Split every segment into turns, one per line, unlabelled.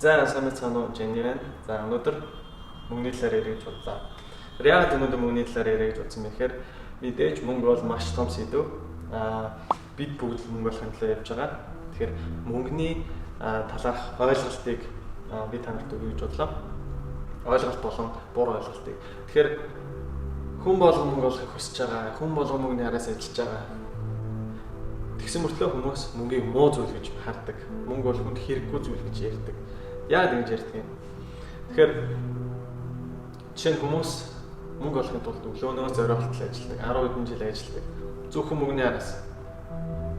За сайн мэцхан уу Jenny байна. За өнөөдөр мөнгөний талаар ярих гэж бодлоо. Яг өнөөдөр мөнгөний талаар ярих гэж бодсон мэхээр мэдээж мөнгө бол маш том сэдв. Бид бүгд мөнгө болохын төлөө явж байгаа. Тэгэхээр мөнгөний талаарх ойлголтыг би танарт өгье гэж бодлоо. Ойлголт болон буруу ойлголтыг. Тэгэхээр хүн болгон мөнгө олохыг хүсэж байгаа, хүн болгон мөнгөний араас ажиллаж байгаа. Тэгсэн мөртлөө хүмүүс мөнгийг муу зүйл гэж хардаг. Мөнгө бол хүнд хэрэггүй зүйл гэж ярьдаг. Яагаад ингэж ярьдаг юм? Тэгэхээр жишээ нь хүмүүс мөнгө олохын тулд өглөөнөө зориултал ажилладаг, 10 хэдэн жил ажилладаг. Зөвхөн мөнгөний араас.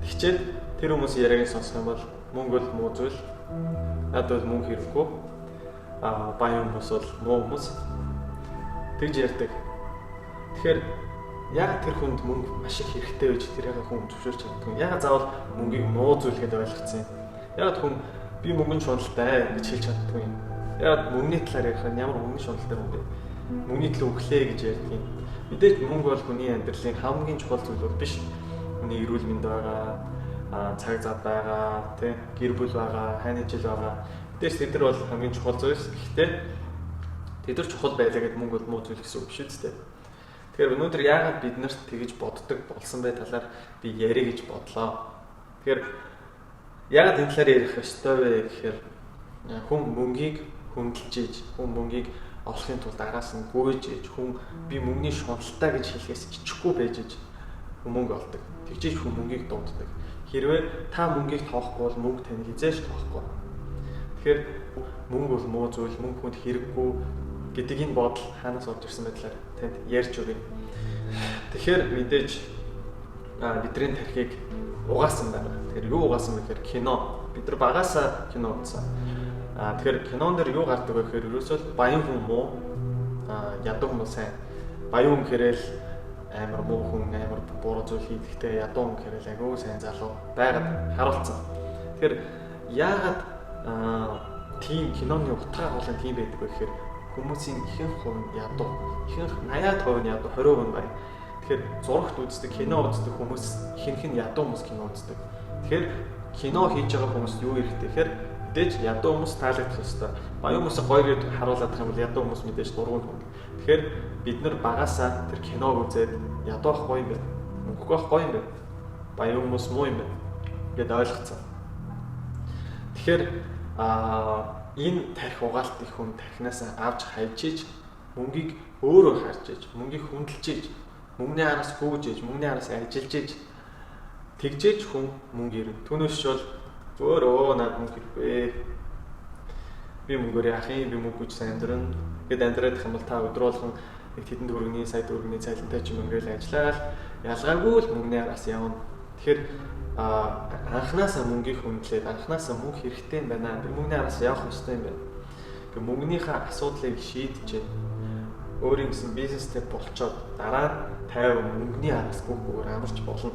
Тэгчээд тэр хүмүүсийн яриаг сонсох юм бол мөнгө бол муу зүйл. Надад бол мөнгө хэрэггүй. Баян хүмүүс бол муу хүмүүс. Тэгж ярьдаг. Тэгэхээр яг тэр хүнд мөнгө маш их хэрэгтэй байж тэрийг хүн зөвшөөрч чаддаг. Яг заавал мөнгийг муу зүйл гэдээ ойлгоцсон юм. Яг хүн би мөнгөний шуналтай гэж хэлж чаддаг юм. Яг мөнгөний талаар ярих нь ямар мөнгөний шуналтай юм бэ? Мөнгөний төлөө өглөө гэж ярьдаг юм. Мэдээж мөнгө бол хүний амьдралын хамгийн чухал зүйл бол биш. Хүний эрүүл мэнд байгаа, цаг зав байгаа, тэ гэр бүл байгаа, хайрын жил байгаа. Мэдээж тэд нар бол хамгийн чухал зүйлс. Гэхдээ тэд нар чухал байлаа гэдэг мөнгө бол муу зүйл гэсэн үг биш үү? Тэгэхээр өнөөдөр яагаад бид нарт тэгж боддог болсон бай талаар би ярих гэж бодлоо. Тэгэхээр яагаад энэ талаар ярих ёстой вэ гэхээр хүн мөнгийг хөндлөж ийж, хүн мөнгийг олохын тулд араас нь гүйж ийж, хүн би мөнгөний шуналтай гэж хэлэхээс ичхгүй байж ийж хүн мөнгө олдог. Тэгжээж хүн мөнгийг дууддаг. Хэрвээ та мөнгийг тоохгүй бол мөнгө тань хизээш тоохгүй. Тэгэхээр мөнгө бол муу зүйл, мөнгө хүнд хэрэггүй гэдэг энэ бодол хаанаас орж ирсэн байдлаар танд ярьж өгье. Тэгэхээр мэдээж бидний тархийг угаасан байна. Тэгэхээр юу угаасан бэ гэхээр кино. Бид нар багасаа кино үзсэн. Тэгэхээр кинон дээр юу гардаг вэ гэхээр ерөөсөө баян хүн муу, ядуу хүн сайн. Баян хүн гэхэрэл амар муу хүн, амар буруу зүйл хийдэгтэй, ядуу хүн гэхэрэл агуу сайн залуу байгаад харуулсан. Тэгэхээр яагаад тийм киноны утга агуулгын тийм байдаг вэ гэхээр хүмүүсийн ихэнх хувь нь ядуу. Ихэнх 80% нь ядуу, 20% нь баян. Тэгэхээр зурагт үздэг, кино үздэг хүмүүс ихэнх нь ядуу хүмүүс кино үздэг. Тэгэхээр кино хийж байгаа хүмүүст юу хэрэгтэй гэхээр мэдээж ядуу хүмүүс таалагдах ёстой. Баян хүмүүсийг гоё гэж харуулдаг юм бол ядуу хүмүүс мэдээж дургуун хүн. Тэгэхээр бид нар багасаа тэр киног үзээд ядуу ах гоё юм байна. Мөнгөгүй ах гоё юм байна. Баян хүмүүс муу юм байна гэдээ ойлгоцсон. Тэгэхээр энэ тарих угаалтыг хүн тархинаас авч хайж ийж мөнгийг өөрөө харж ийж мөнгийг хүндэлж ийж мөнгөний араас хөөж ийж мөнгөний араас ажиллаж ийж тэгжээж хүн мөнгө ирнэ. Түүнээс бол зүгээр над мөнгө хэрэггүй. Би мөнгөөр яах юм, би мөнгөж сайн амьдрна гэд амьдрах юм бол та өдөр болгон нэг хэдэн төгрөгийн сая төгрөгийн цалинтай ч юм ингээл ажиллаад ялгаагүй л мөнгөний араас явна. Тэгэхээр анханасаа мөнгийг хүндлээд анханасаа мөнгө хэрэгтэй юм байна. Би мөнгөний араас явах ёстой юм байна. Гэхдээ мөнгөнийхөө асуудлыг шийдэж өөрийн гэсэн бизнестэй болцоод дараа нь 50 мөнгөний араас гүгээр амарч болно.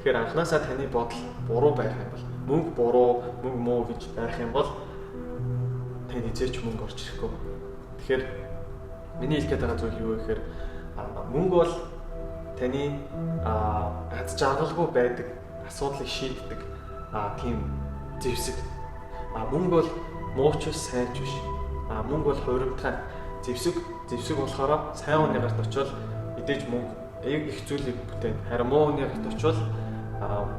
Тэгэхээр анханасаа таны бодол буруу байх юм бол мөнгө буруу, мөнгө муу гэж байх юм бол тань хизээч мөнгө орж ирэхгүй. Тэгэхээр миний хэлэх гээд байгаа зүйл юу вэ гэхээр мөнгө бол таны аз жаргалгүй байдаг асуудлыг шийддэг тийм зэвсэг. Мөнгө бол мууч биш, сайн ч биш. Мөнгө бол хуримтгай зэвсэг болохоор сайн хүний гарт очивол мэдээж мөнгө их зүйлийг бүтээн. Харин муу хүний гарт очивол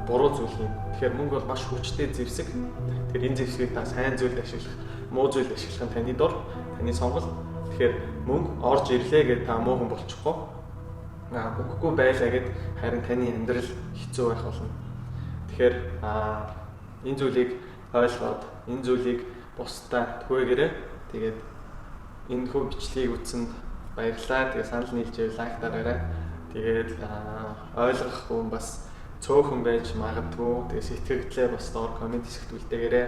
буруу зүйл юм. Тэгэхээр мөнгө бол маш хүчтэй зэвсэг. Тэгэхээр энэ зэвсгийг та сайн зүйлд ашиглах, муу зүйлд ашиглах нь таны дор, таны сонголт. Тэгэхээр мөнгө орж ирлээ гэдээ та муу хүн болчихгүй. Мөнгөгүй байлаа гэд харин таны амьдрал хэцүү байх болно. Тэгэхээр энэ зүйлийг ойлгоод энэ зүйлийг бусдаа түгээгээрэй. Тэгээд энэ хөө бичлэгийг үзсэнд баярлалаа. Тэгээд санал нийлжээ, лайк дараарай. Тэгээд ойлгох хүн бас цөөхөн байж магадгүй. Тэгээд сэтгэгдлээ бас доор комент хэсэгт үлдээгээрэй.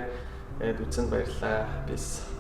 Тэгээд үзсэнд баярлалаа. Peace.